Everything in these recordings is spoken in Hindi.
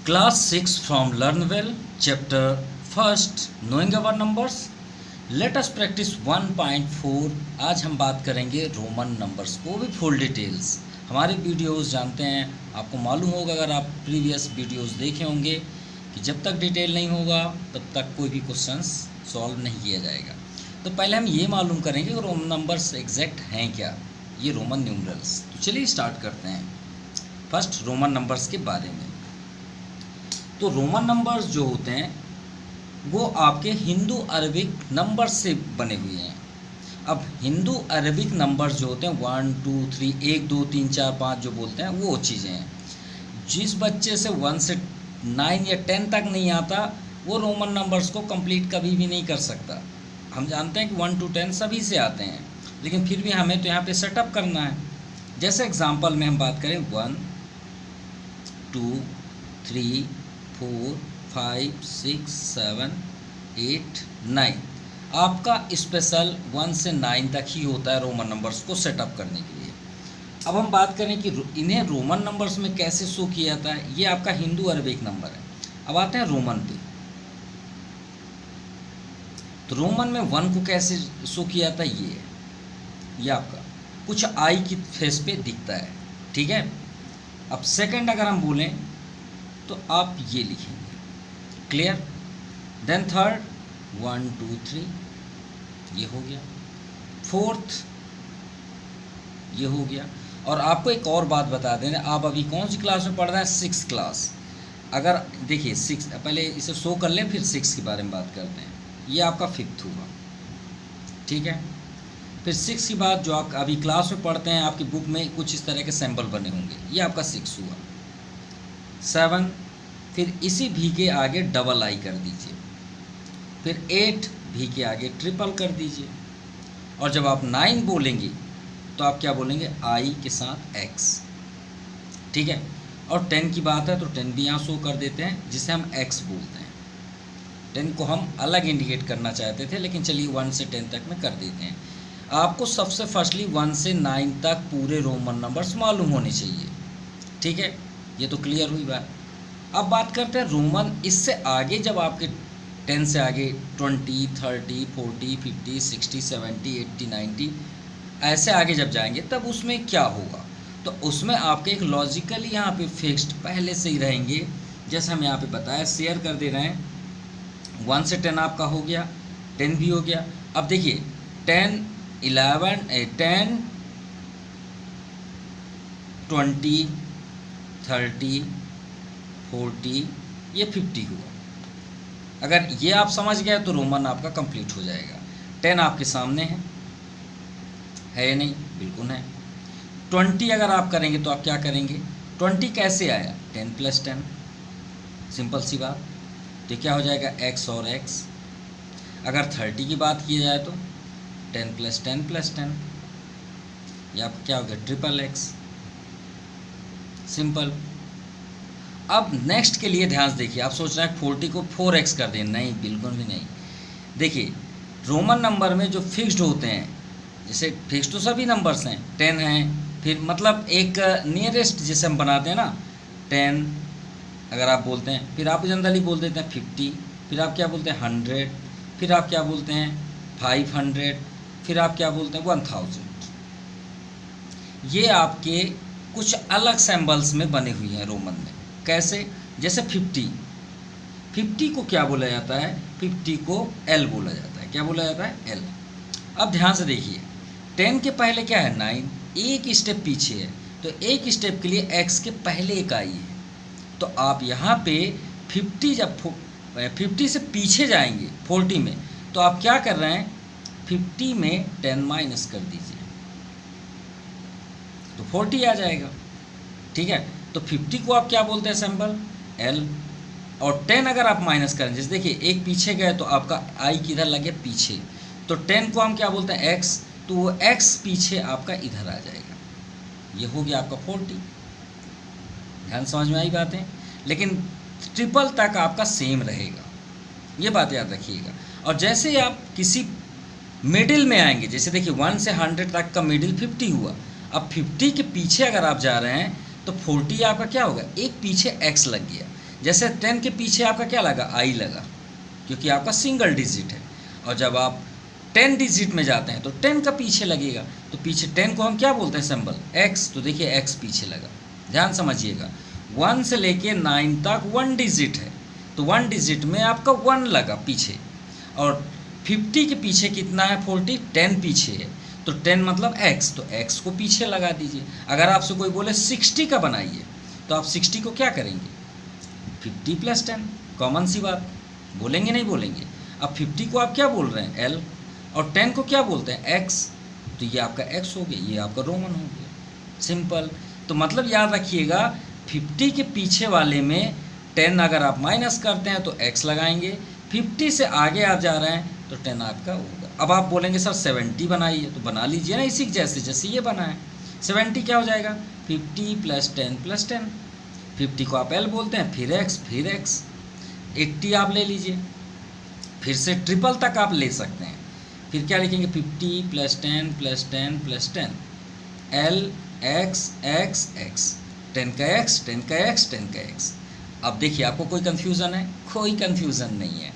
Class 6 from Learn Well, Chapter 1st, Knowing Our Numbers. Let us practice 1.4. आज हम बात करेंगे रोमन नंबर्स को भी फुल डिटेल्स। हमारे वीडियोस जानते हैं, आपको मालूम होगा अगर आप प्रीवियस वीडियोस देखे होंगे कि जब तक डिटेल नहीं होगा तब तक कोई भी क्वेश्चंस सॉल्व नहीं किया जाएगा। तो पहले हम ये मालूम करेंगे कि रोमन नंबर्स एग्जैक्ट हैं क्या, ये रोमन न्यूमरल्स। तो चलिए स्टार्ट करते हैं फर्स्ट रोमन नंबर्स के बारे में। तो रोमन नंबर्स जो होते हैं वो आपके हिंदू अरबिक नंबर से बने हुए हैं। अब हिंदू अरबिक नंबर्स जो होते हैं 1 2 3 1 2 3 4 5 जो बोलते हैं वो चीज़ें हैं। जिस बच्चे से 1 से 9 या 10 तक नहीं आता वो रोमन नंबर्स को कंप्लीट कभी भी नहीं कर सकता। हम जानते हैं कि 1 to 10 सभी से आते हैं, लेकिन फिर भी हमें तो यहाँ पे सेटअप करना है। जैसे एग्जांपल में हम बात करें 1 2 3 4 5 6 7 8 9, आपका स्पेशल 1 से 9 तक ही होता है रोमन नंबर्स को सेटअप करने के लिए। अब हम बात करें कि इन्हें रोमन नंबर्स में कैसे शो किया जाता है। ये आपका हिंदू अरबिक नंबर है। अब आते हैं रोमन पे। तो रोमन में 1 को कैसे शो किया जाता है, ये आपका कुछ आई की फेस पे दिखता है, ठीक है। अब सेकंड अगर हम बोलें तो आप ये लिखेंगे, क्लियर। देन थर्ड 1 2 3 ये हो गया, फोर्थ ये हो गया। और आपको एक और बात बता दें, आप अभी कौन सी क्लास में पढ़ रहे हैं, 6th क्लास। अगर देखिए 6 पहले इसे शो कर लें फिर 6 के बारे में बात करते हैं। ये आपका 5th हुआ, ठीक है। फिर 6 के बाद जो आप अभी क्लास में पढ़ते हैं आपकी बुक में कुछ इस तरह के सैम्पल बने होंगे, ये आपका 6 हुआ। 7, फिर इसी भी के आगे डबल आई कर दीजिए। फिर 8 भी के आगे ट्रिपल कर दीजिए। और जब आप 9 बोलेंगे तो आप क्या बोलेंगे, आई के साथ एक्स, ठीक है। और 10 की बात है तो 10 भी यहाँ शो कर देते हैं, जिसे हम एक्स बोलते हैं। 10 को हम अलग इंडिकेट करना चाहते थे, लेकिन चलिए 1 से 10 तक में कर देते हैं। आपको सबसे फर्स्टली 1 से 9 तक पूरे रोमन नंबर्स मालूम होने चाहिए, ठीक है। ये तो क्लियर हुई बात। अब बात करते हैं रोमन इससे आगे, जब आपके 10 से आगे 20 30 40 50 60 70 80 90 ऐसे आगे जब जाएंगे तब उसमें क्या होगा। तो उसमें आपके एक लॉजिकली यहाँ पे फिक्स्ड पहले से ही रहेंगे, जैसे हम यहाँ पे बताया, शेयर कर दे रहे हैं। 1 से 10 आपका हो गया, 10 भी हो गया। अब देखिए 10 11 10 20 30 40 ये 50 हुआ। अगर ये आप समझ गए तो रोमन आपका कंप्लीट हो जाएगा। 10 आपके सामने है या नहीं, बिल्कुल है। 20 अगर आप करेंगे तो आप क्या करेंगे, 20 कैसे आया, 10 + 10, सिंपल सी बात। तो क्या हो जाएगा, x और x। अगर 30 की बात की जाए तो 10 + 10 + 10, ये आपका क्या हो गया, ट्रिपल x, सिंपल। अब नेक्स्ट के लिए ध्यान से देखिए। आप सोच रहे हैं 40 को 4x कर दें, नहीं, बिल्कुल भी नहीं। देखिए रोमन नंबर में जो फिक्स्ड होते हैं, जैसे फिक्स्ड तो सभी नंबर्स हैं, 10 हैं, फिर मतलब एक नियरेस्ट जिसे हम बनाते हैं ना, 10 अगर आप बोलते हैं, फिर आप जनरली बोल देते हैं 50, फिर आप क्या बोलते हैं 100, फिर आप क्या बोलते हैं 500, फिर आप क्या बोलते हैं 1000। ये आपके कुछ अलग सिंबल्स में बने हुए हैं रोमन में। कैसे, जैसे 50 को क्या बोला जाता है, 50 को L बोला जाता है। क्या बोला जाता है, L। अब ध्यान से देखिए, 10 के पहले क्या है, 9, एक स्टेप पीछे है, तो एक स्टेप के लिए x के पहले एक आई है। तो आप यहाँ पे 50 जब 50 से पीछे जाएंगे 40 में, तो आप क्या कर रहे हैं, 50 में 10 माइनस कर दीजिए तो 40 आ जाएगा, ठीक है। तो 50 को आप क्या बोलते हैं, सिंबल L। और 10 अगर आप माइनस करें, जैसे देखिए एक पीछे गए तो आपका आई किधर लगे, पीछे, तो 10 को हम क्या बोलते हैं, x, तो वो x पीछे आपका इधर आ जाएगा। ये हो गया आपका 40। ध्यान समझ में आई बातें। लेकिन ट्रिपल तक आपका सेम रहेगा, ये बात याद रखिएगा। और जैसे ही आप किसी मिडिल में आएंगे, जैसे देखिए 1 से 100 तक का मिडिल 50 हुआ, अब 50 के पीछे अगर आप जा रहे हैं तो 40 आपका क्या होगा, एक पीछे x लग गया। जैसे 10 के पीछे आपका क्या लगा, आई लगा, क्योंकि आपका सिंगल डिजिट है। और जब आप 10 डिजिट में जाते हैं तो 10 का पीछे लगेगा, तो पीछे 10 को हम क्या बोलते हैं सिंबल, x, तो देखिए x पीछे लगा। ध्यान समझिएगा, 1 से लेके 9 तक 1 डिजिट है, तो 1 डिजिट में आपका 1 लगा पीछे। और 50 के पीछे कितना है, 40, 10 पीछे है, तो 10 मतलब x, तो x को पीछे लगा दीजिए। अगर आपसे कोई बोले 60 का बनाइए, तो आप 60 को क्या करेंगे, 50 + 10, कॉमन सी बात, बोलेंगे नहीं बोलेंगे। अब 50 को आप क्या बोल रहे हैं, l, और 10 को क्या बोलते हैं, x, तो ये आपका x हो गया, ये आपका रोमन हो गया, सिंपल। तो मतलब याद रखिएगा, 50 के पीछे वाले में 10 अगर आप माइनस करते हैं तो x लगाएंगे, 50 से आगे आप जा रहे हैं तो 10 आपका होगा। अब आप बोलेंगे सर 70 बनाइए, तो बना लीजिए ना इसी जैसे जैसे ये बना है। 70 क्या हो जाएगा, 50 + 10 + 10, 50 को आप l बोलते हैं, फिर x, 80 आप ले लीजिए, फिर से ट्रिपल तक आप ले सकते हैं। फिर क्या लिखेंगे, 50 + 10 + 10 + 10, l x x x, 10 का x, 10 का x, 10 का x। अब देखिए आपको कोई कन्फ्यूज़न है, कोई कन्फ्यूज़न नहीं है।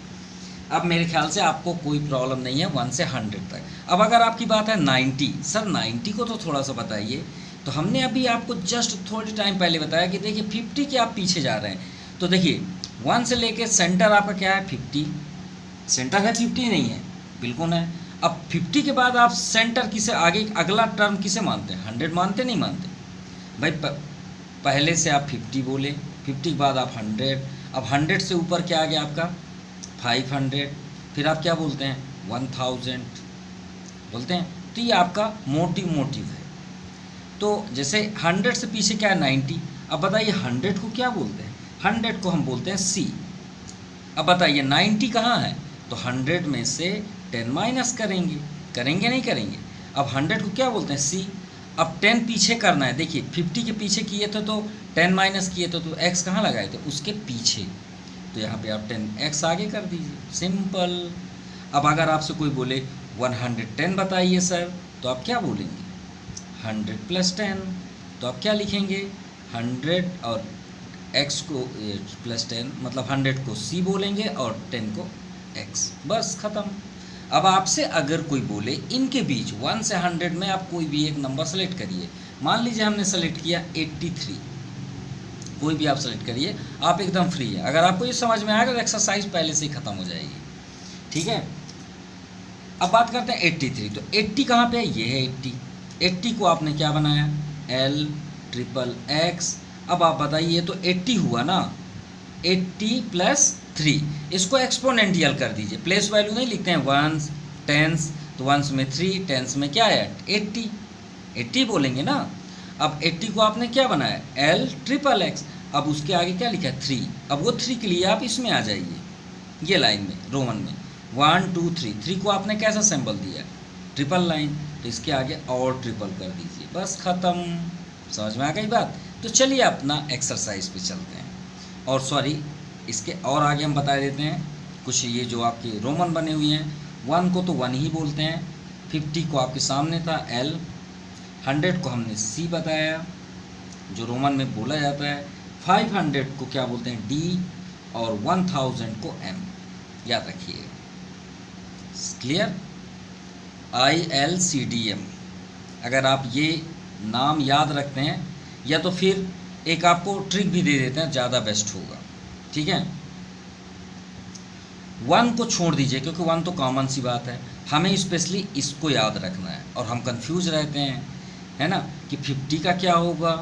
अब मेरे ख्याल से आपको कोई प्रॉब्लम नहीं है 1 से 100 तक। अब अगर आपकी बात है 90, सर 90 को तो थोड़ा सा बताइए, तो हमने अभी आपको जस्ट थोड़ी टाइम पहले बताया कि देखिए 50 के आप पीछे जा रहे हैं, तो देखिए 1 से लेके सेंटर आपका क्या है, 50, सेंटर है 50 नहीं है, बिल्कुल है। अब 50 के बाद आप सेंटर किसे आगे अगला टर्म किसे मानते हैं, 100 मानते नहीं मानते भाई, पहले से आप 50 बोले, 50 के बाद आप 100, अब 100 से ऊपर क्या आ गया आपका 500, फिर आप क्या बोलते हैं 1000 बोलते हैं, तो ये आपका मोटिव है। तो जैसे 100 से पीछे क्या है 90, अब बताइए 100 को क्या बोलते हैं, 100 को हम बोलते हैं C। अब बताइए 90 कहाँ है, तो 100 में से 10 माइनस करेंगे नहीं करेंगे। अब 100 को क्या बोलते हैं C। अब 10 पीछे करना है, देखिए 50 के पीछे किए थे तो 10 माइनस किए थे तो x कहाँ लगाए थे, उसके पीछे, तो यहाँ पे आप 10x आगे कर दीजिए, सिंपल। अब अगर आपसे कोई बोले 110 बताइए सर, तो आप क्या बोलेंगे, 100 + 10, तो आप क्या लिखेंगे 100 और x को +10 मतलब 100 को C बोलेंगे और 10 को x, बस ख़त्म। अब आपसे अगर कोई बोले इनके बीच 1 से 100 में आप कोई भी एक नंबर सेलेक्ट करिए, मान लीजिए हमने सेलेक्ट किया 83, कोई भी आप सेलेक्ट करिए, आप एकदम फ्री है। अगर आपको ये समझ में आएगा तो एक्सरसाइज पहले से ही ख़त्म हो जाएगी, ठीक है। अब बात करते हैं 83, तो 80 कहाँ पे है, ये है 80 को आपने क्या बनाया, L XXX। अब आप बताइए तो 80 हुआ ना, 80 + 3, इसको एक्सपोनेंटियल कर दीजिए, प्लेस वैल्यू नहीं लिखते हैं, वंस टेंस, तो वंस में 3, टेंस में क्या है 80 बोलेंगे ना। अब 80 को आपने क्या बनाया, L XXX, अब उसके आगे क्या लिखा है 3, अब वो 3 के लिए आप इसमें आ जाइए, ये लाइन में रोमन में 1 2 3 को आपने कैसा सिंबल दिया, ट्रिपल लाइन, तो इसके आगे और ट्रिपल कर दीजिए, बस ख़त्म। समझ में आ गई बात। तो चलिए अपना एक्सरसाइज पे चलते हैं, और सॉरी इसके और आगे हम बता देते हैं कुछ, ये जो आपके रोमन बने हुए हैं, 1 को तो 1 ही बोलते हैं, 50 को आपके सामने था L, 100 को हमने C बताया जो रोमन में बोला जाता है, 500 को क्या बोलते हैं D, और 1000 को M, याद रखिएगा, क्लियर, ILCDM। अगर आप ये नाम याद रखते हैं, या तो फिर एक आपको ट्रिक भी दे देते हैं, ज़्यादा बेस्ट होगा, ठीक है। 1 को छोड़ दीजिए क्योंकि 1 तो कॉमन सी बात है, हमें स्पेशली इसको याद रखना है, और हम कंफ्यूज रहते हैं, है ना, कि 50 का क्या होगा,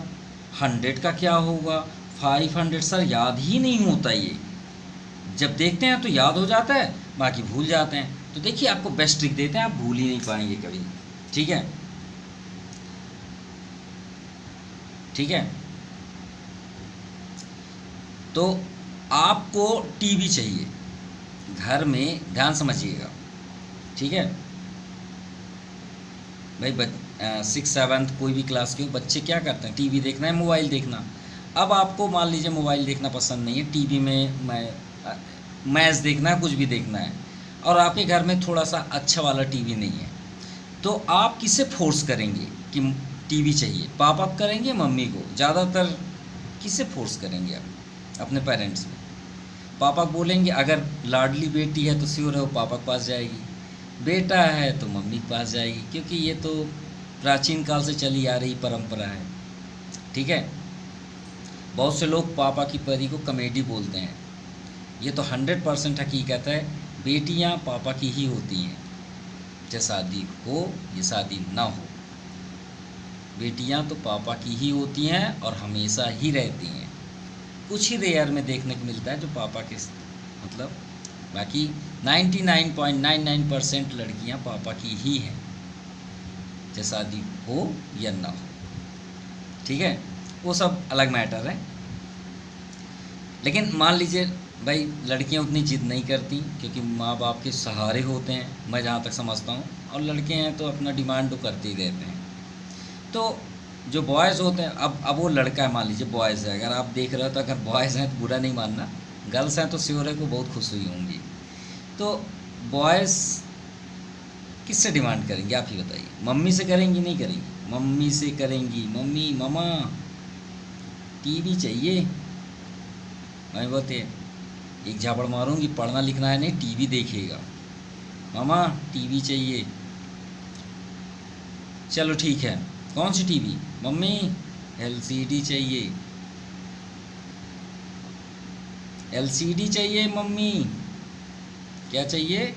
100 का क्या होगा, 500 सर याद ही नहीं होता, ये जब देखते हैं तो याद हो जाता है, बाकी भूल जाते हैं। तो देखिए आपको बेस्ट ट्रिक देते हैं, आप भूल ही नहीं पाएंगे कभी, ठीक है, ठीक है। तो आपको टीवी चाहिए घर में, ध्यान समझिएगा, ठीक है भाई। 6 7 कोई भी क्लास के बच्चे क्या करते हैं, टीवी देखना है, मोबाइल देखना। अब आपको मान लीजिए मोबाइल देखना पसंद नहीं है, टीवी में मैच देखना है, कुछ भी देखना है, और आपके घर में थोड़ा सा अच्छा वाला टीवी नहीं है, तो आप किसे फोर्स करेंगे कि टीवी चाहिए, पापा करेंगे मम्मी को, ज़्यादातर किसे फोर्स करेंगे आप, अपने पेरेंट्स में। पापा बोलेंगे अगर लाडली बेटी है तो श्योर है वो पापा के पास जाएगी, बेटा है तो मम्मी के पास जाएगी, क्योंकि ये तो प्राचीन काल से चली आ रही परंपरा है। ठीक है। बहुत से लोग पापा की परी को कॉमेडी बोलते हैं, ये तो 100% हकीकत है। बेटियां पापा की ही होती हैं, चाहे शादी हो या शादी ना हो, बेटियां तो पापा की ही होती हैं और हमेशा ही रहती हैं। कुछ ही रेयर में देखने को मिलता है जो पापा के मतलब, बाकी 99.99% लड़कियां पापा की ही हैं, चाहे शादी हो या ना हो। ठीक है, वो सब अलग मैटर है। लेकिन मान लीजिए भाई लड़कियां उतनी जिद नहीं करती क्योंकि माँ बाप के सहारे होते हैं, मैं जहाँ तक समझता हूँ, और लड़के हैं तो अपना डिमांड तो करते ही रहते हैं। तो जो बॉयज़ होते हैं, अब वो लड़का है, मान लीजिए बॉयज़ है, अगर आप देख रहे हो तो अगर बॉयज़ हैं तो बुरा नहीं मानना, गर्ल्स हैं तो श्योर है को बहुत खुश हुई होंगी। तो बॉयज़ किससे डिमांड करेंगे आप ही बताइए? मम्मी से करेंगी? नहीं करेंगी, मम्मी से करेंगी। मम्मी मामा टीवी चाहिए, मैं बोलते एक झापड़ मारूंगी, पढ़ना लिखना है नहीं, टीवी देखेगा, मामा टीवी चाहिए। चलो ठीक है, कौन सी टीवी? मम्मी LCD चाहिए, LCD चाहिए मम्मी। क्या चाहिए?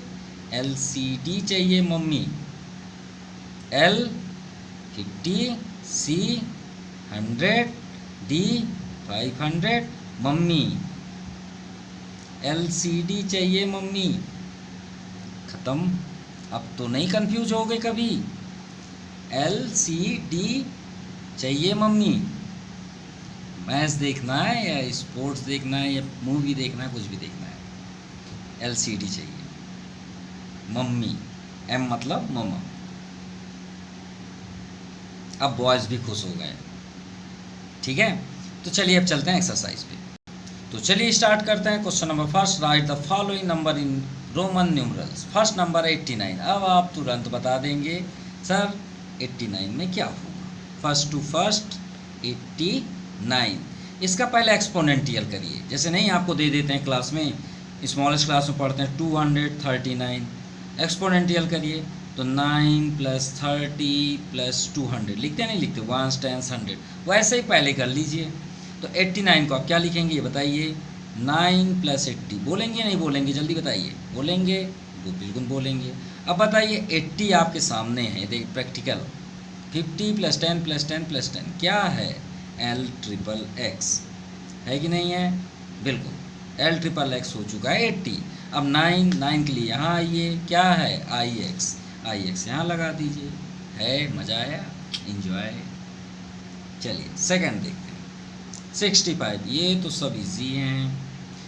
LCD चाहिए mummy. L50, C100, D500 mummy, LCD चाहिए मम्मी। ख़त्म। अब तो नहीं कंफ्यूज हो गए कभी। LCD चाहिए मम्मी। मैच देखना है या स्पोर्ट्स देखना है या मूवी देखना है, कुछ भी देखना है, LCD चाहिए मम्मी। M मतलब मम्मा। अब बॉयज़ भी खुश हो गए। ठीक है, तो चलिए अब चलते हैं एक्सरसाइज पे। तो चलिए स्टार्ट करते हैं। Question number first, right the following number in Roman numerals. First number 89। अब आप तुरंत बता देंगे सर 89 में क्या होगा। फर्स्ट टू फर्स्ट 89, इसका पहले एक्सपोनेंटियल करिए। जैसे नहीं आपको दे देते हैं क्लास में, स्मॉलेस्ट क्लास में पढ़ते हैं 239, एक्सपोनेंटियल करिए तो 9 + 30 + 200 लिखते नहीं लिखते, 1s 10s 100, वैसे ही पहले कर लीजिए। तो 89 को आप क्या लिखेंगे ये बताइए? 9 + 80 बोलेंगे नहीं बोलेंगे? जल्दी बताइए। बोलेंगे? वो बिल्कुल बोलेंगे। अब बताइए 80 आपके सामने है, देखिए प्रैक्टिकल। 50 + 10 + 10 + 10 क्या है? L XXX है कि नहीं है? बिल्कुल L XXX हो चुका है 80। अब 9 के लिए यहाँ आइए, क्या है? IX यहाँ लगा दीजिए। है मज़ा आया, इंजॉय। चलिए सेकंड देखते हैं। 65, ये तो सब इजी हैं।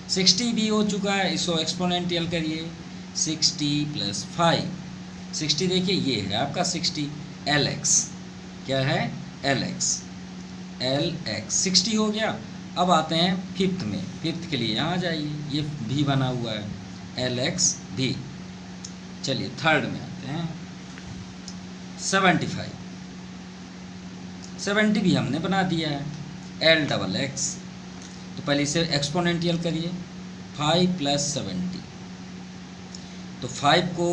60 भी हो चुका है, इसको एक्सपोनेंटियल करिए। 60 + 5, 60 देखिए ये है आपका 60, LX क्या है? LX 60 हो गया। अब आते हैं फिफ्थ में, फिफ्थ के लिए यहाँ जाइए, ये भी बना हुआ है LX भी। चलिए थर्ड में आते हैं 75, 70 भी हमने बना दिया है LXX। तो पहले इसे एक्सपोनेंटियल करिए, 5 + 70, तो 5 को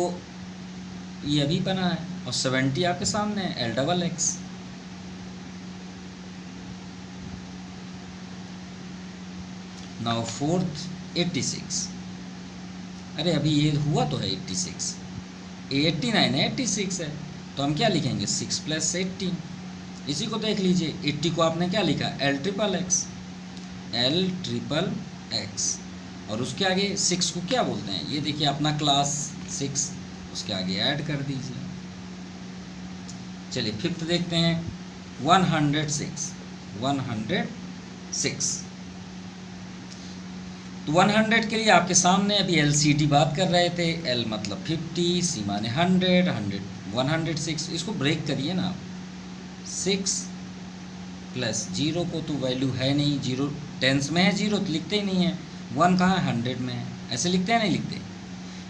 ये अभी बना है और 70 आपके सामने है LXX। नाउ फोर्थ 86, अरे अभी ये हुआ तो है 86, 89 है 86 है, तो हम क्या लिखेंगे? 6 + 18, इसी को देख लीजिए। 80 को आपने क्या लिखा? LXXX, और उसके आगे 6 को क्या बोलते हैं? ये देखिए अपना क्लास 6, उसके आगे ऐड कर दीजिए। चलिए फिफ्थ देखते हैं 106, 106। तो 100 के लिए आपके सामने अभी LCD बात कर रहे थे, L मतलब 50, C माने 100, 106। इसको ब्रेक करिए ना आप। 6 + 0 को तो वैल्यू है नहीं, 0 टेंस में है, 0 तो लिखते ही नहीं है। 1 कहाँ है? 100 में है। ऐसे लिखते हैं नहीं लिखते?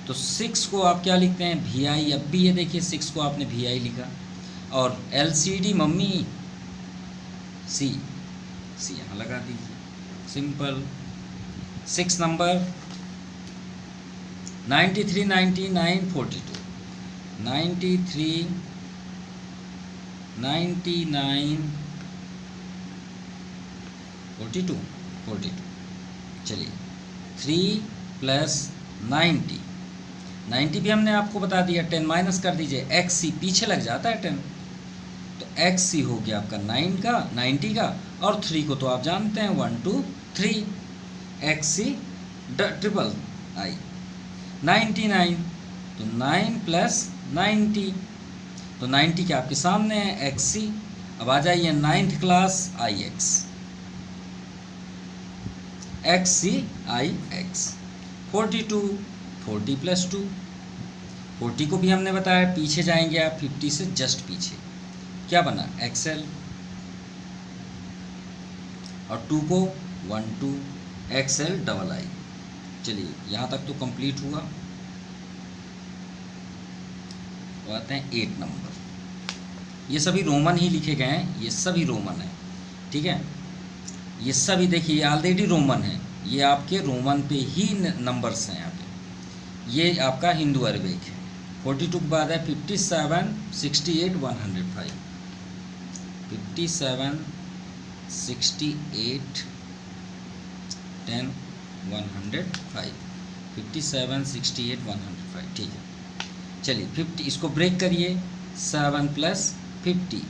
तो 6 को आप क्या लिखते हैं? VI। अब भी ये देखिए 6 को आपने VI लिखा, और LCD मम्मी C यहाँ लगा दीजिए, सिंपल। 6 नंबर 93, 99, 42, 93, 99, 42, 42। चलिए 3 प्लस 90, 90 भी हमने आपको बता दिया, 10 माइनस कर दीजिए, एक्स सी पीछे लग जाता है 10, तो एक्स सी हो गया आपका 9 का 90 का, और 3 को तो आप जानते हैं 1 2 3, एक्स सी ट्रिपल आई 99, तो 9 प्लस 90, तो 90 के आपके सामने है एक्स सी। अब आ जाइए 9th class I X, X C I X 42, 40 plus 2, 40 को भी हमने बताया पीछे जाएंगे आप 50 से जस्ट पीछे, क्या बना एक्सएल, और 2 को 1 2 एक्सएल डबल आई। चलिए यहाँ तक तो कंप्लीट हुआ। तो आते हैं 8 नंबर, ये सभी रोमन ही लिखे गए हैं, ये सभी रोमन है, ठीक है, ये सभी देखिए ऑलरेडी रोमन है, ये आपके रोमन पे ही नंबर्स हैं यहाँ पे, ये आपका हिंदू अरबिक है। 42 के बाद है 57, 68, 105, 57, 68, 10, 105, 57, 68, 105, ठीक है। चलिए 50, इसको ब्रेक करिए, 7 प्लस 50।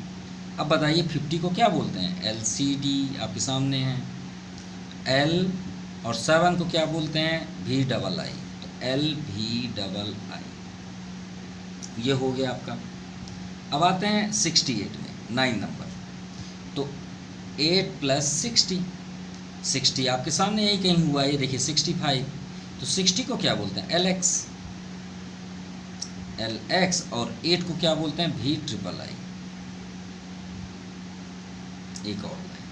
अब बताइए 50 को क्या बोलते हैं, LCD आपके सामने है, L, और 7 को क्या बोलते हैं, V डबल आई, तो LV डबल आई, ये हो गया आपका। अब आते हैं 68 में, 9 नंबर, तो 8 प्लस 60, 60 आपके सामने यही कहीं हुआ, ये देखिए 65, तो 60 को क्या बोलते हैं, LX, और 8 को क्या बोलते हैं, V ट्रिपल आई, एक और लाइन,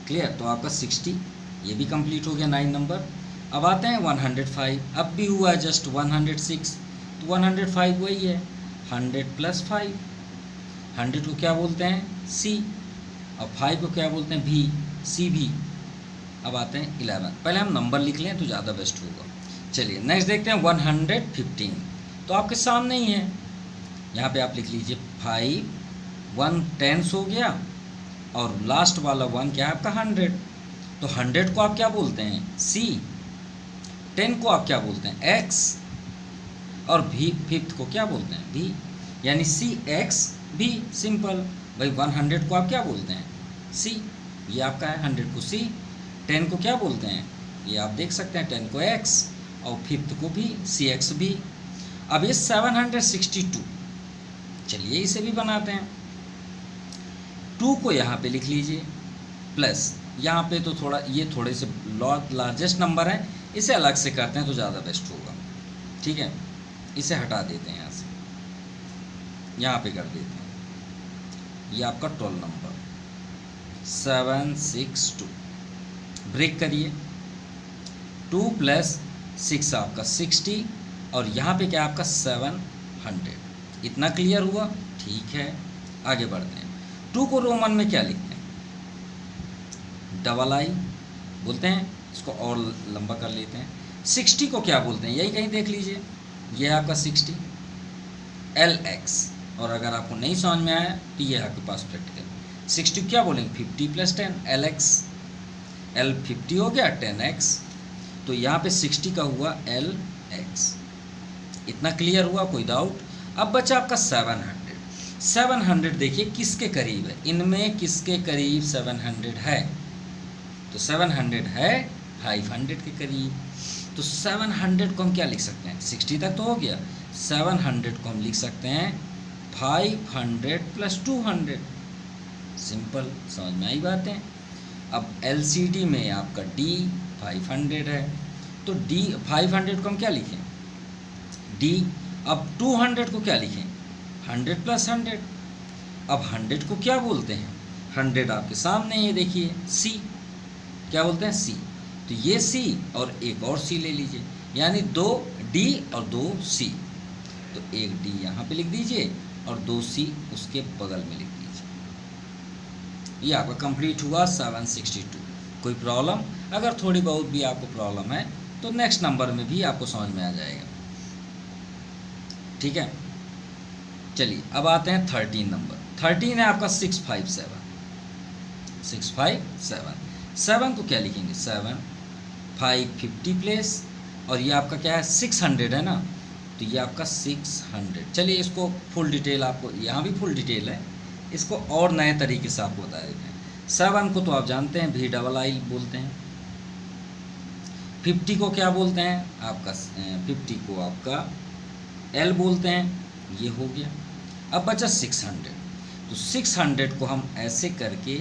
क्लियर। तो आपका 60 ये भी कंप्लीट हो गया 9 नंबर। अब आते हैं 105, अब भी हुआ है जस्ट 106, तो 105 वही है 100 प्लस 5, 100 को क्या बोलते हैं, C, और 5 को क्या बोलते हैं, V, CV। अब आते हैं 11, पहले हम नंबर लिख लें तो ज़्यादा बेस्ट होगा। चलिए नेक्स्ट देखते हैं 115, तो आपके सामने ही है, यहाँ पे आप लिख लीजिए 5, 1 10 हो गया, और लास्ट वाला 1 क्या है आपका 100, तो 100 को आप क्या बोलते हैं, C, 10 को आप क्या बोलते हैं, X, और V, 5th को क्या बोलते हैं, V, यानी CX V, सिंपल भाई। 100 को आप क्या बोलते हैं, C, ये आपका है, 100 को C, 10 को क्या बोलते हैं, ये आप देख सकते हैं 10 को X, और 5th को भी CX भी। अब ये 762, चलिए इसे भी बनाते हैं, 2 को यहाँ पे लिख लीजिए, प्लस यहाँ पे तो थोड़ा ये थोड़े से लार्जेस्ट नंबर है, इसे अलग से करते हैं तो ज़्यादा बेस्ट होगा, ठीक है, इसे हटा देते हैं यहाँ से, यहाँ पे कर देते हैं, ये आपका 12 नंबर 762, ब्रेक करिए, 2 प्लस 6 आपका 60, और यहाँ पे क्या आपका 700, इतना क्लियर हुआ, ठीक है। आगे बढ़ते हैं, 2 को रोमन में क्या लिखते हैं, डबल आई बोलते हैं, इसको और लंबा कर लेते हैं। 60 को क्या बोलते हैं, यही कहीं देख लीजिए, ये आपका 60, LX, और अगर आपको नहीं समझ में आया तो ये आपके पास प्रैक्टिकल, 60 क्या बोलेंगे, 50 प्लस 10 LX, L 50 हो गया, 10X, तो यहाँ पे 60 का हुआ LX, इतना क्लियर हुआ, कोई डाउट। अब बचा आपका 700, 700 देखिए किसके करीब है, इनमें किसके करीब 700 है, तो 700 है 500 के करीब, तो 700 को हम क्या लिख सकते हैं, 60 तक तो हो गया, 700 को हम लिख सकते हैं 500 प्लस 200, सिंपल, समझ में आई बात है। अब LCD में आपका D 500 है, तो D 500 को हम क्या लिखें, D। अब 200 को क्या लिखें, 100 प्लस 100, अब 100 को क्या बोलते हैं, 100 आपके सामने ये देखिए C, क्या बोलते हैं C, तो ये C और एक और C ले लीजिए, यानी 2 D और 2 C, तो एक D यहाँ पे लिख दीजिए और 2 C उसके बगल में लिख दीजिए, ये आपका कंप्लीट हुआ 762। कोई प्रॉब्लम? अगर थोड़ी बहुत भी आपको प्रॉब्लम है तो नेक्स्ट नंबर में भी आपको समझ में आ जाएगा। ठीक है, चलिए अब आते हैं 13 नंबर। 13 है आपका 657। 657 7 को क्या लिखेंगे? 7 5 50 प्लेस, और ये आपका क्या है? 600 है ना, तो ये आपका 600। चलिए इसको फुल डिटेल, आपको यहाँ भी फुल डिटेल है, इसको और नए तरीके से आपको बता देते हैं। 7 को तो आप जानते हैं VII बोलते हैं। 50 को क्या बोलते हैं? आपका 50 को आपका L बोलते हैं। ये हो गया। अब बचा 600, तो 600 को हम ऐसे करके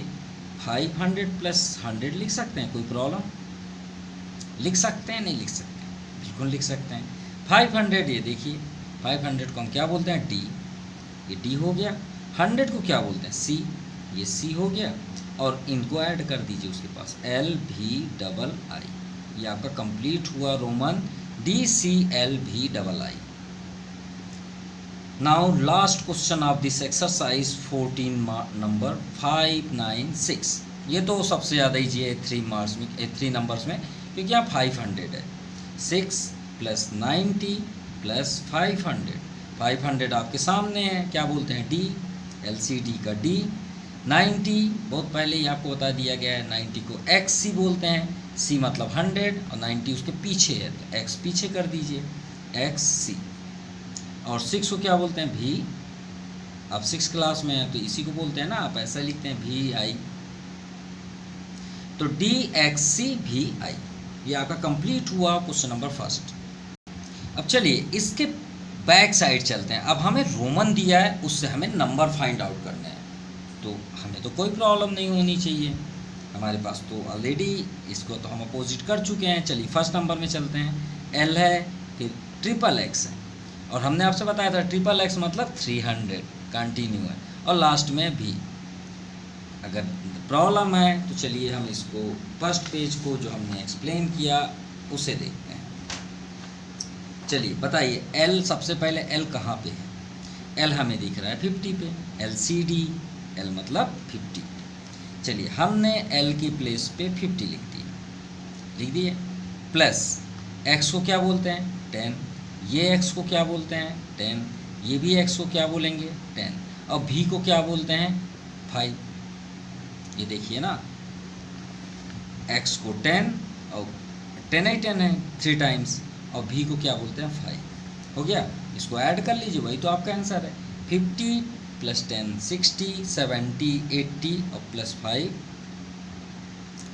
500 प्लस 100 लिख सकते हैं। कोई प्रॉब्लम? लिख सकते हैं, नहीं लिख सकते? बिल्कुल लिख सकते हैं। 500, ये देखिए 500 को हम क्या बोलते हैं? D, ये D हो गया। 100 को क्या बोलते हैं? C, ये C हो गया। और इनको ऐड कर दीजिए उसके पास, LVII, ये आपका कंप्लीट हुआ Roman DCLVII। Now last question of this exercise 14 number 596। ये तो सबसे ज़्यादा ईजी है 3 नंबर्स में, क्योंकि यहाँ 500 है। 6 + 90 + 500, 500 आपके सामने है, क्या बोलते हैं? D, LCD का D। 90 बहुत पहले ही आपको बता दिया गया है, 90 को XC बोलते हैं। C मतलब 100, और 90 उसके पीछे है, तो X पीछे कर दीजिए, XC। और 6 को क्या बोलते हैं? V। आप 6 क्लास में हैं तो इसी को बोलते हैं ना, आप ऐसा लिखते हैं VI, तो DXCVI। ये आपका कंप्लीट हुआ क्वेश्चन नंबर फर्स्ट। अब चलिए इसके बैक साइड चलते हैं। अब हमें रोमन दिया है, उससे हमें नंबर फाइंड आउट करने हैं, तो हमें तो कोई प्रॉब्लम नहीं होनी चाहिए, हमारे पास तो ऑलरेडी इसको तो हम अपोजिट कर चुके हैं। चलिए फर्स्ट नंबर में चलते हैं। L है, फिर XXX है, और हमने आपसे बताया था XXX मतलब 300 कंटिन्यू है, और लास्ट में V। अगर प्रॉब्लम है तो चलिए हम इसको फर्स्ट पेज को जो हमने एक्सप्लेन किया उसे देखते हैं। चलिए बताइए, L सबसे पहले L कहाँ पे है? L हमें दिख रहा है 50 पे, LCD, L मतलब 50। चलिए हमने L की प्लेस पे 50 लिख दिए, प्लस X को क्या बोलते हैं? 10। ये X को क्या बोलते हैं? 10। ये भी X को क्या बोलेंगे? 10। और V को क्या बोलते हैं? 5। ये देखिए ना, X को 10, और 10 ही 10 है 3 टाइम्स, और V को क्या बोलते हैं? 5। हो गया, इसको ऐड कर लीजिए, वही तो आपका आंसर है। 50 + 10 60, 70 80, और प्लस 5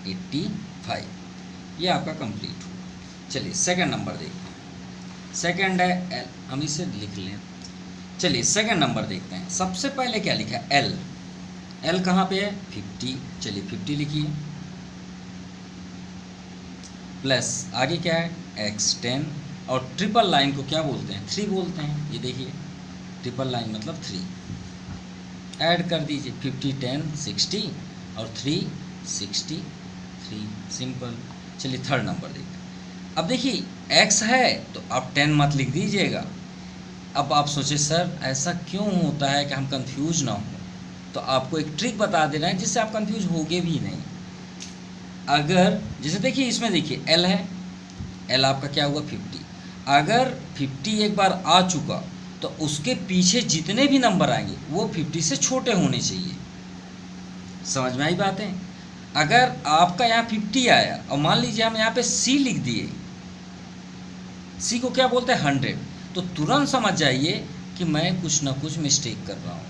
85। ये आपका कंप्लीट हुआ। चलिए सेकंड नंबर देखते हैं। सेकंड है L, हम इसे लिख लें। चलिए सेकंड नंबर देखते हैं। सबसे पहले क्या लिखा है? L। L कहाँ पे है? 50। चलिए 50 लिखिए, प्लस आगे क्या है? X 10, और ट्रिपल लाइन को क्या बोलते हैं? 3 बोलते हैं। ये देखिए ट्रिपल लाइन मतलब 3। ऐड कर दीजिए, 50 10 60, और 3 63। सिंपल। चलिए थर्ड नंबर देखते हैं। अब देखिए X है तो आप 10 मत लिख दीजिएगा। अब आप सोचे सर ऐसा क्यों होता है कि हम कंफ्यूज ना हो, तो आपको एक ट्रिक बता दे रहे हैं जिससे आप कंफ्यूज होगे भी नहीं। अगर जैसे देखिए इसमें देखिए L है, L आपका क्या हुआ? 50। अगर 50 एक बार आ चुका तो उसके पीछे जितने भी नंबर आएंगे वो 50 से छोटे होने चाहिए। समझ में आई बातें? अगर आपका यहाँ 50 आया और मान लीजिए हम यहाँ पे C लिख दिए, C को क्या बोलते हैं? 100, तो तुरंत समझ जाइए कि मैं कुछ ना कुछ मिस्टेक कर रहा हूँ,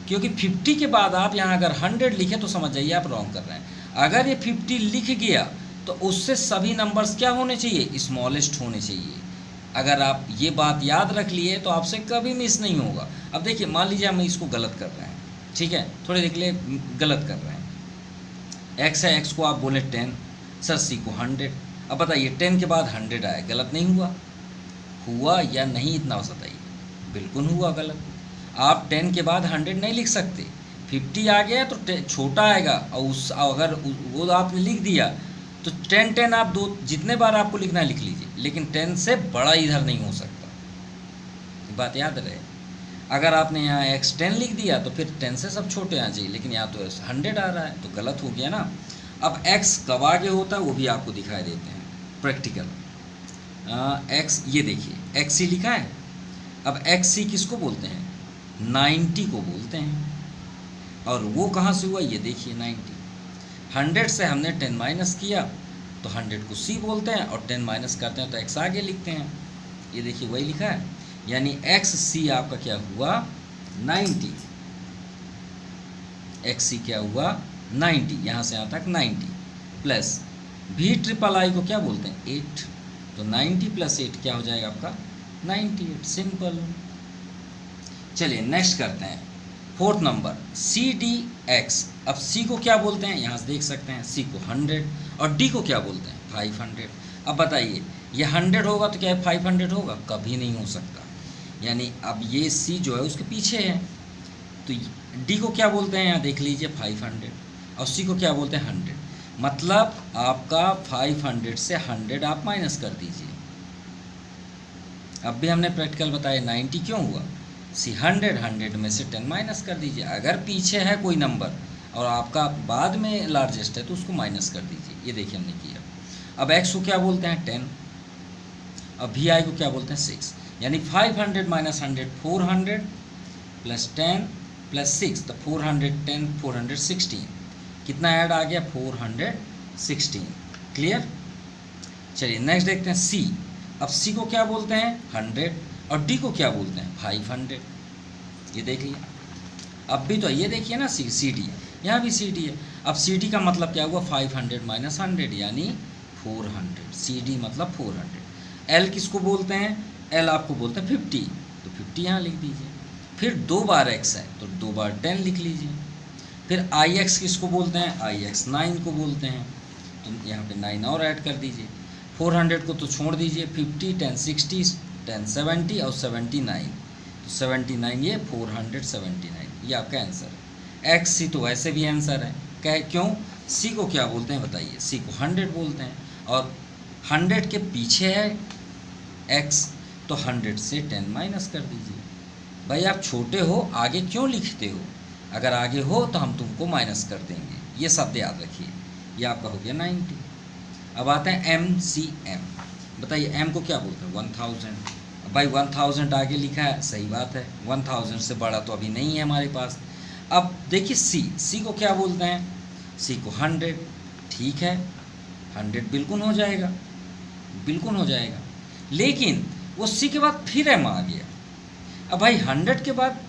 क्योंकि 50 के बाद आप यहाँ अगर 100 लिखे तो समझ जाइए आप रॉन्ग कर रहे हैं। अगर ये 50 लिख गया तो उससे सभी नंबर्स क्या होने चाहिए? स्मॉलेस्ट होने चाहिए। अगर आप ये बात याद रख लिए तो आपसे कभी मिस नहीं होगा। अब देखिए मान लीजिए हम इसको गलत कर रहे हैं, ठीक है, थोड़े देख लिए गलत कर रहे हैं। X है, X को आप बोले 10, सर C को 100। अब बताइए 10 के बाद 100 आया, गलत नहीं हुआ? हुआ या नहीं, इतना बस बताइए। बिल्कुल हुआ गलत। आप 10 के बाद 100 नहीं लिख सकते। 50 आ गया तो छोटा आएगा, और अगर वो आपने लिख दिया तो 10 10 आप दो जितने बार आपको लिखना है लिख लीजिए, लेकिन 10 से बड़ा इधर नहीं हो सकता। बात याद रहे। अगर आपने यहाँ X 10 लिख दिया तो फिर 10 से सब छोटे आ चाहिए, लेकिन यहाँ तो 100 आ रहा है तो गलत हो गया ना। अब x कब आगे होता है वो भी आपको दिखाई देते हैं प्रैक्टिकल। x ये देखिए xc लिखा है। अब xc किसको बोलते हैं? 90 को बोलते हैं। और वो कहाँ से हुआ ये देखिए 90। 100 से हमने 10 माइनस किया तो 100 को c बोलते हैं, और 10 माइनस करते हैं तो x आगे लिखते हैं। ये देखिए वही लिखा है, यानी xc आपका क्या हुआ 90। xc क्या हुआ 90, यहाँ से यहाँ तक 90 प्लस v∭i को क्या बोलते हैं 8, तो 90 प्लस 8 क्या हो जाएगा आपका 98। सिंपल। चलिए नेक्स्ट करते हैं 4th नंबर CDX। अब C को क्या बोलते हैं यहाँ से देख सकते हैं, C को 100 और D को क्या बोलते हैं 500। अब बताइए ये 100 होगा तो क्या 500 होगा? कभी नहीं हो सकता। यानी अब ये C जो है उसके पीछे है, तो D को क्या बोलते हैं यहाँ देख लीजिए 500, और C को क्या बोलते हैं 100। मतलब आपका 500 से 100 आप माइनस कर दीजिए। अब भी हमने प्रैक्टिकल बताया 90 क्यों हुआ, सी 100 में से 10 माइनस कर दीजिए। अगर पीछे है कोई नंबर और आपका बाद में लार्जेस्ट है तो उसको माइनस कर दीजिए। ये देखिए हमने किया। अब x को क्या बोलते हैं 10, अब vi को क्या बोलते हैं 6, यानी 500 माइनस 100 400 प्लस 10 प्लस 6, तो 410 416 कितना ऐड आ गया 416। क्लियर। चलिए नेक्स्ट देखते हैं c। अब c को क्या बोलते हैं 100 और d को क्या बोलते हैं 500। ये देख लिया। अब भी तो ये देखिए ना सी डी, यहाँ भी सी डी है। अब सी डी का मतलब क्या हुआ 500 माइनस 100 यानी 400। सी डी मतलब 400। एल किसको बोलते हैं? एल आपको बोलते हैं 50, तो 50 यहाँ लिख दीजिए। फिर 2 बार x है तो 2 बार 10 लिख लीजिए। फिर आई एक्स किसको बोलते हैं? आई एक्स 9 को बोलते हैं, तो यहाँ पे 9 और ऐड कर दीजिए। 400 को तो छोड़ दीजिए, 50 10 60 10 70 और 79, तो 79 ये 479 ये आपका आंसर है। एक्स सी तो वैसे भी आंसर है, कहे क्यों? सी को क्या बोलते हैं बताइए? सी को 100 बोलते हैं, और 100 के पीछे है x, तो 100 से 10 माइनस कर दीजिए। भाई आप छोटे हो आगे क्यों लिखते हो? अगर आगे हो तो हम तुमको माइनस कर देंगे। ये शब्द याद रखिए। ये आपका हो गया 90। अब आते हैं एम सी एम। बताइए एम को क्या बोलते हैं 1000। भाई 1000 आगे लिखा है, सही बात है, 1000 से बड़ा तो अभी नहीं है हमारे पास। अब देखिए सी को क्या बोलते हैं? सी को 100। ठीक है 100 बिल्कुल हो जाएगा, बिल्कुल हो जाएगा। लेकिन वो सी के बाद फिर एम आ गया। अब भाई 100 के बाद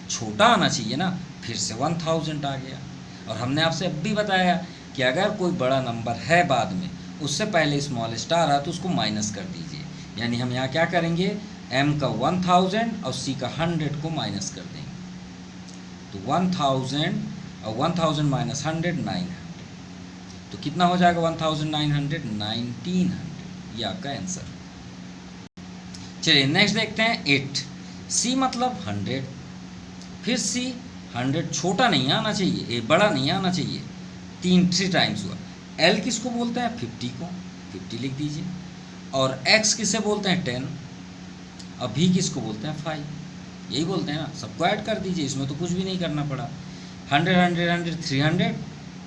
छोटा आना चाहिए ना, फिर से 1000 आ गया। और हमने आपसे अब भी बताया कि अगर कोई बड़ा नंबर है बाद में, उससे पहले स्मॉल स्टार आ तो उसको माइनस कर दीजिए। यानी हम यहाँ क्या करेंगे, m का 1000 और c का 100 को माइनस कर देंगे। तो 1000 और 1000 माइनस 100 900, तो कितना हो जाएगा 1900 1900। ये आपका आंसर। चलिए नेक्स्ट देखते हैं 8। c मतलब 100, फिर c 100 छोटा नहीं आना चाहिए, ए बड़ा नहीं आना चाहिए, 3 टाइम्स हुआ। l किसको बोलते हैं 50 को, 50 लिख दीजिए। और x किसे बोलते हैं 10, और v किसको बोलते हैं 5। यही बोलते हैं ना, सबको ऐड कर दीजिए, इसमें तो कुछ भी नहीं करना पड़ा। 100 100 100 300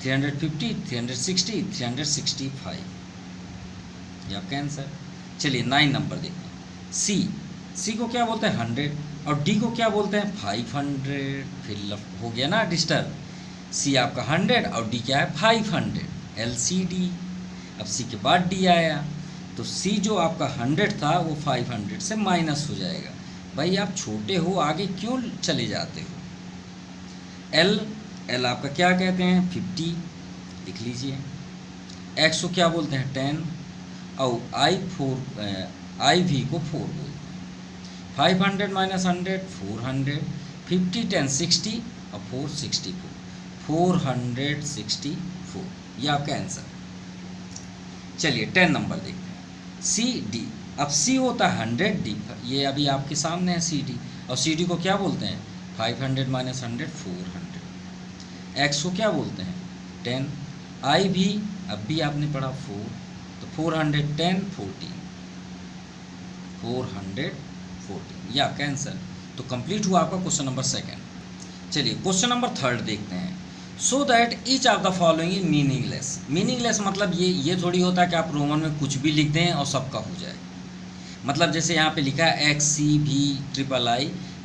350 360 365, ये आपका आंसर। चलिए 9 नंबर देखते हैं c को क्या बोलते हैं 100 और d को क्या बोलते हैं 500। फिर हो गया ना डिस्टर्ब। c आपका 100 और d क्या है 500, LCD। अब c के बाद d आया, तो c जो आपका 100 था वो 500 से माइनस हो जाएगा। भाई आप छोटे हो आगे क्यों चले जाते हो? l आपका क्या कहते हैं 50, लिख लीजिए। x को क्या बोलते हैं 10 और IV को 4 बोलते हैं। 500 माइनस 100 400, 50 10 60 और 464 464, ये आपका आंसर। चलिए 10 नंबर देखते हैं CD। अब C होता है 100, D ये अभी आपके सामने है CD, और CD को क्या बोलते हैं 500 माइनस 100 400। X को क्या बोलते हैं 10, IV अब भी आपने पढ़ा 4, तो 410 14 414, ये आपका आंसर। तो कंप्लीट हुआ आपका क्वेश्चन नंबर 2। चलिए क्वेश्चन नंबर 3 देखते हैं। So that each of the following is meaningless. Meaningless मतलब ये थोड़ी होता है कि आप रोमन में कुछ भी लिख दें और सबका हो जाए। मतलब जैसे यहाँ पे लिखा है XCV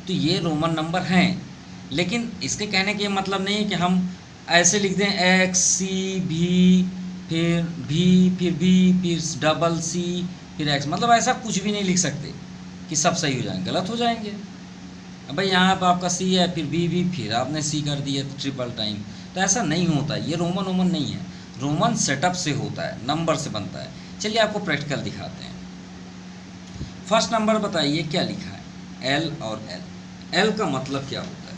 तो ये रोमन नंबर हैं, लेकिन इसके कहने के मतलब नहीं है कि हम ऐसे लिख दें XCV फिर V फिर CC फिर X, मतलब ऐसा कुछ भी नहीं लिख सकते कि सब सही हो जाएंगे, गलत हो जाएंगे। अब भाई यहाँ पर आपका C है फिर V फिर आपने C कर दिया ट्रिपल टाइम, तो ऐसा नहीं होता। ये रोमन नहीं है, रोमन सेटअप से होता है, नंबर से बनता है। चलिए आपको प्रैक्टिकल दिखाते हैं। फर्स्ट नंबर बताइए क्या लिखा है, L और L। L का मतलब क्या होता है?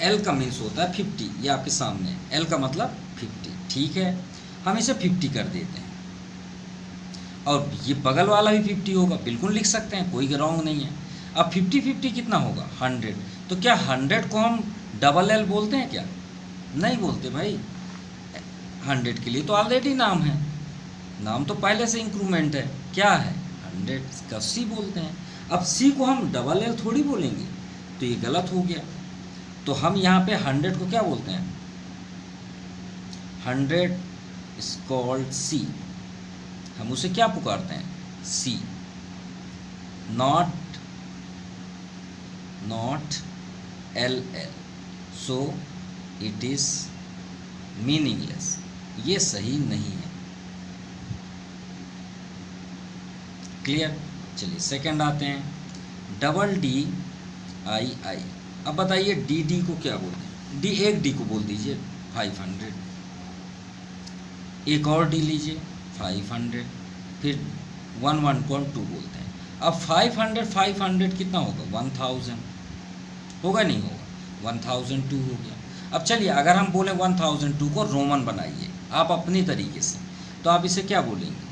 L का मीन्स होता है 50, ये आपके सामने L का मतलब 50, ठीक है। हम इसे 50 कर देते हैं और ये बगल वाला भी 50 होगा, बिल्कुल लिख सकते हैं, कोई रॉन्ग नहीं है। अब 50 कितना होगा 100, तो क्या 100 को हम डबल L बोलते हैं क्या? नहीं बोलते भाई। 100 के लिए तो ऑलरेडी नाम है, नाम तो पहले से इंक्रीमेंट है, क्या है 100 का C बोलते हैं। अब C को हम डबल L थोड़ी बोलेंगे, तो ये गलत हो गया। तो हम यहाँ पे 100 को क्या बोलते हैं, 100 इज कॉल्ड C। हम उसे क्या पुकारते हैं, C, not LL, so it is meaningless. ये सही नहीं है, क्लियर। चलिए सेकंड आते हैं, DDII। अब बताइए DD को क्या बोलते हैं? एक D को बोल दीजिए 500, एक और D लीजिए 500, फिर 112 बोलते हैं। अब 500 कितना होगा 1000, होगा नहीं होगा 1002 हो गया। अब चलिए अगर हम बोले 1002 को रोमन बनाइए आप अपनी तरीके से, तो आप इसे क्या बोलेंगे,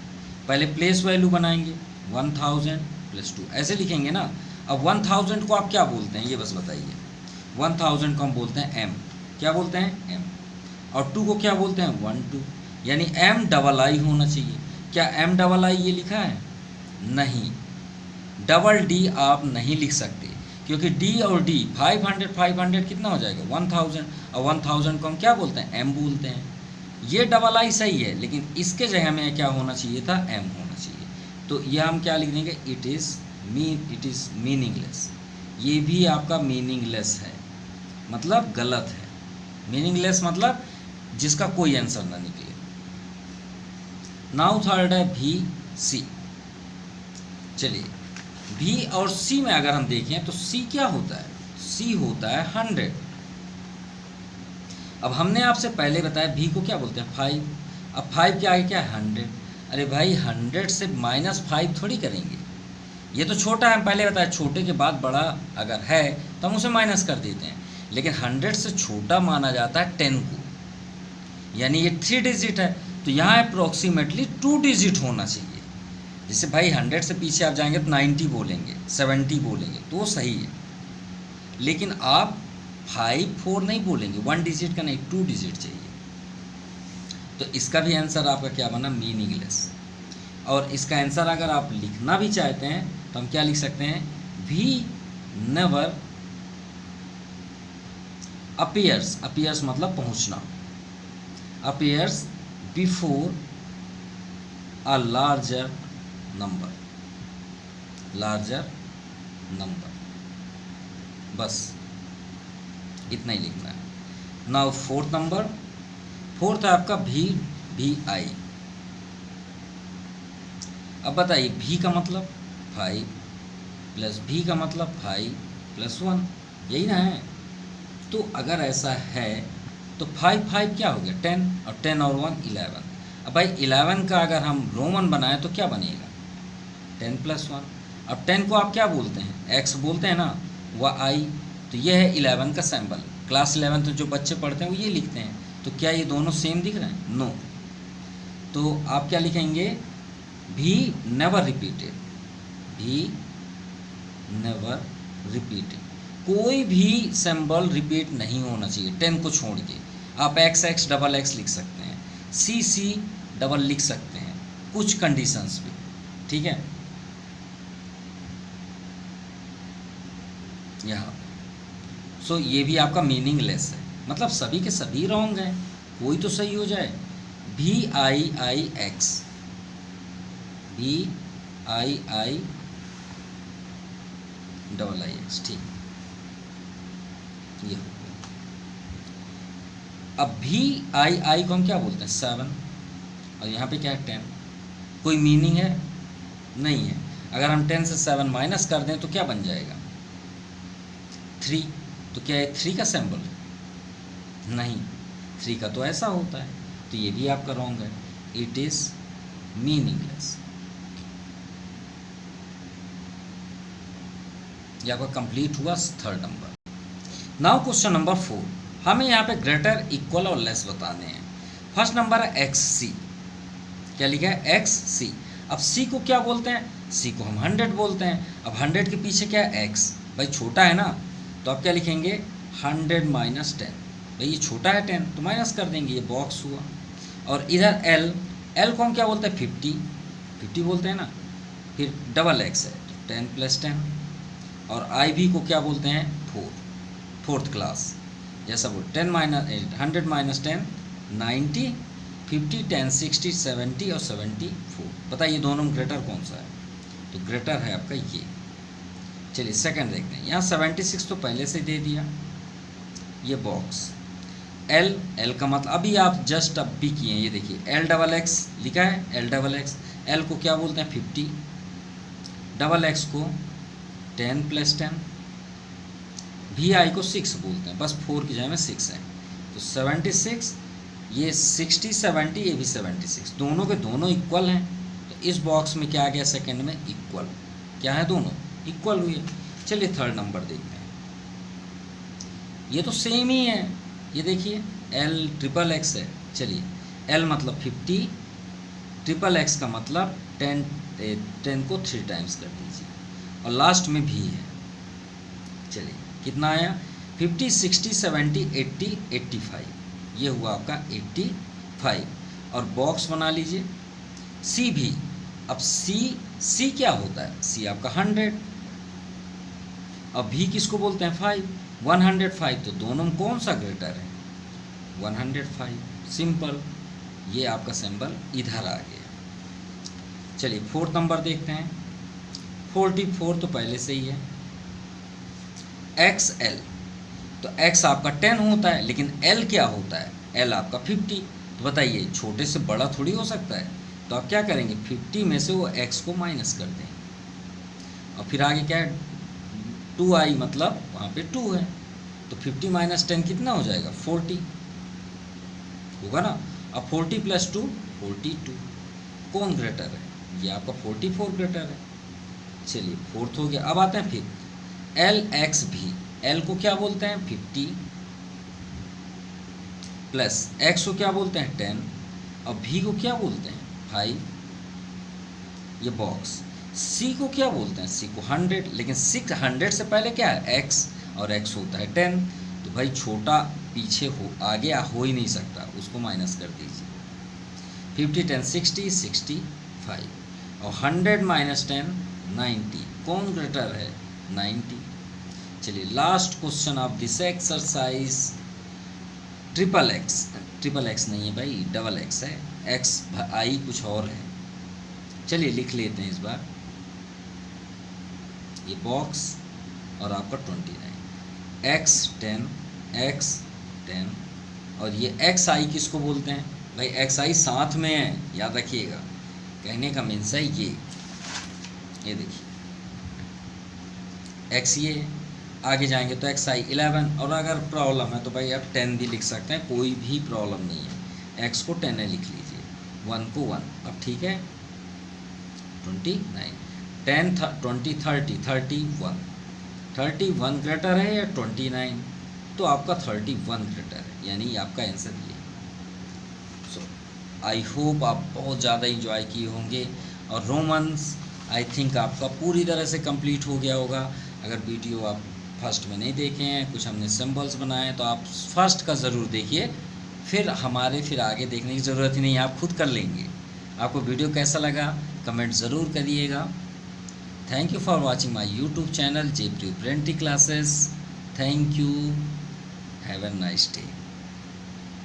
पहले प्लेस वैल्यू बनाएंगे 1000 + 2 ऐसे लिखेंगे ना। अब 1000 को आप क्या बोलते हैं ये बस बताइए। 1000 को हम बोलते हैं M, क्या बोलते हैं M, और 2 को क्या बोलते हैं 12, यानी MII होना चाहिए। क्या MII ये लिखा है? नहीं, DD आप नहीं लिख सकते, क्योंकि D और D 500 कितना हो जाएगा 1000, और 1000 को हम क्या बोलते हैं M बोलते हैं। ये II सही है, लेकिन इसके जगह में क्या होना चाहिए था, M होना चाहिए। तो ये हम क्या लिख देंगे, इट इज़ मीनिंगलेस। ये भी आपका मीनिंगलेस है, मतलब गलत है। मीनिंगलेस मतलब जिसका कोई आंसर ना निकले। नाउ थर्ड है VC। चलिए V और C में अगर हम देखें तो C क्या होता है, C होता है 100। अब हमने आपसे पहले बताया V को क्या बोलते हैं 5, अब 5 के आगे क्या है 100। अरे भाई 100 से -5 थोड़ी करेंगे, ये तो छोटा है, हम पहले बताया छोटे के बाद बड़ा अगर है तो हम उसे माइनस कर देते हैं। लेकिन 100 से छोटा माना जाता है 10 को, यानी ये 3 डिजिट है, तो यहाँ अप्रोक्सीमेटली 2 डिजिट होना चाहिए। जैसे भाई 100 से पीछे आप जाएंगे तो 90 बोलेंगे, 70 बोलेंगे, तो वो सही है। लेकिन आप 5 4 नहीं बोलेंगे, 1 डिजिट का नहीं, 2 डिजिट चाहिए। तो इसका भी आंसर आपका क्या बना, मीनिंगलेस। और इसका आंसर अगर आप लिखना भी चाहते हैं तो हम क्या लिख सकते हैं, V नेवर अपीयर्स मतलब पहुंचना, appears before a larger number, बस इतना ही लिखना है। नाउ फोर्थ नंबर, फोर्थ है आपका VI। अब बताइए V का मतलब 5 + V का मतलब 5 + 1, यही ना है। तो अगर ऐसा है तो 5 क्या हो गया 10, और 10 और 1 11। अब भाई 11 का अगर हम रोमन बनाएं तो क्या बनेगा 10 + 1। अब 10 को आप क्या बोलते हैं, X बोलते हैं ना, वह I, तो ये है 11 का सैम्पल। क्लास 11 तो जो बच्चे पढ़ते हैं वो ये लिखते हैं। तो क्या ये दोनों सेम दिख रहे हैं, नो। तो आप क्या लिखेंगे, V नेवर रिपीटेड, कोई भी सिंबल रिपीट नहीं होना चाहिए 10 को छोड़ के। आप XX XX लिख सकते हैं, CC डबल लिख सकते हैं कुछ कंडीशंस पे, ठीक है। यहाँ सो ये भी आपका मीनिंगलेस है। मतलब सभी के सभी रॉन्ग हैं, कोई तो सही हो जाए। VIIX, VIIIX, ठीक, ये हो गया। अब VII को हम क्या बोलते हैं? 7, और यहाँ पे क्या है? 10। कोई मीनिंग है? नहीं है। अगर हम 10 से 7 माइनस कर दें तो क्या बन जाएगा? 3। तो क्या है 3 का सिंबल? नहीं, 3 का तो ऐसा होता है, तो ये भी आपका रॉन्ग है। It is meaningless. ये आपका कंप्लीट हुआ third number. Now question number 4, हमें यहाँ पे ग्रेटर, इक्वल और लेस बताने हैं। फर्स्ट नंबर है XC। क्या लिखा है? XC। अब C को क्या बोलते हैं? C को हम 100 बोलते हैं। अब 100 के पीछे क्या है? X। भाई छोटा है ना, तो आप क्या लिखेंगे? 100 माइनस 10। भाई ये छोटा है 10, तो माइनस कर देंगे, ये बॉक्स हुआ। और इधर L को हम क्या बोलते हैं? 50 बोलते हैं ना। फिर डबल X है तो 10 + 10। और IB को क्या बोलते हैं? 4th class. जैसा वो 100 माइनस 10 90, 50, 10, 60, 70 और 74। बताइए दोनों में ग्रेटर कौन सा है? तो ग्रेटर है आपका ये। चलिए सेकंड देखते हैं। यहाँ 76 तो पहले से दे दिया, ये बॉक्स। L का मतलब अभी आप जस्ट अब भी किए हैं, ये देखिए LXX लिखा है, LXX। L को क्या बोलते हैं? 50। डबल X को 10 + 10। VI को 6 बोलते हैं, बस 4 की जगह में 6 है। तो 76, ये 60, 70, ये भी 76, दोनों के दोनों इक्वल हैं। तो इस बॉक्स में क्या आ गया? सेकंड में इक्वल। क्या है? दोनों इक्वल हुए। चलिए थर्ड नंबर देखते हैं। ये तो सेम ही है, ये देखिए LXXX है। चलिए L मतलब 50, XXX का मतलब 10 को 3 टाइम्स कर दीजिए, और लास्ट में भी है। चलिए कितना आया? 50, 60, 70, 80, 85। ये हुआ आपका 85। और बॉक्स बना लीजिए। C भी। अब C क्या होता है? C आपका 100। अब भी किसको बोलते हैं? 5, 105। तो दोनों में कौन सा ग्रेटर है? 105। सिंपल, ये आपका सिंबल इधर आ गया। चलिए फोर्थ नंबर देखते हैं। 44 तो पहले से ही है। XL, तो X आपका 10 होता है, लेकिन L क्या होता है? L आपका 50। तो बताइए छोटे से बड़ा थोड़ी हो सकता है। तो आप क्या करेंगे? 50 में से वो X को माइनस कर देंगे, और फिर आगे क्या है? 2I, मतलब वहाँ पे 2 है। तो 50 माइनस 10 कितना हो जाएगा? 40 होगा ना। अब 40 + 2 42। कौन ग्रेटर है? ये आपका 44 ग्रेटर है। चलिए फोर्थ हो गया। अब आते हैं फिर LX भी। L को क्या बोलते हैं? 50 प्लस X को क्या बोलते हैं? 10, और V को क्या बोलते हैं? 5। ये बॉक्स। C को क्या बोलते हैं? C को 100, लेकिन 600 से पहले क्या है? X, और X होता है 10। तो भाई छोटा पीछे हो, आगे हो ही नहीं सकता, उसको माइनस कर दीजिए। 50, 10, 60, 65। और 100 माइनस 10 90। कौन ग्रेटर है? 90। चलिए last question of this exercise. XXX नहीं है भाई, XX है। XI कुछ और है। चलिए लिख लेते हैं इस बार। ये बॉक्स और आपका 29। X10, X10, और ये XI किसको बोलते हैं? भाई XI साथ में है, याद रखिएगा। कहने का मीन्स है ये देखिए X, ये आगे जाएंगे तो XI 11। और अगर प्रॉब्लम है तो भाई आप 10 भी लिख सकते हैं, कोई भी प्रॉब्लम नहीं है। X को 10 लिख लीजिए, 1 को 1। अब ठीक है 29, 10, 20, 30, 31। 31 ग्रेटर है या 29? तो आपका 31 ग्रेटर है, यानी आपका आंसर ये। सो आई होप आप बहुत ज़्यादा इंजॉय किए होंगे। और रोमन्स आई थिंक आपका पूरी तरह से कंप्लीट हो गया होगा। अगर वीडियो आप फर्स्ट में नहीं देखे हैं, कुछ हमने सिंबल्स बनाए हैं, तो आप फर्स्ट का ज़रूर देखिए, फिर आगे देखने की ज़रूरत ही नहीं, आप खुद कर लेंगे। आपको वीडियो कैसा लगा कमेंट ज़रूर करिएगा। Thank you for watching my YouTube channel जेप्री printing classes. Thank you. Have a nice day.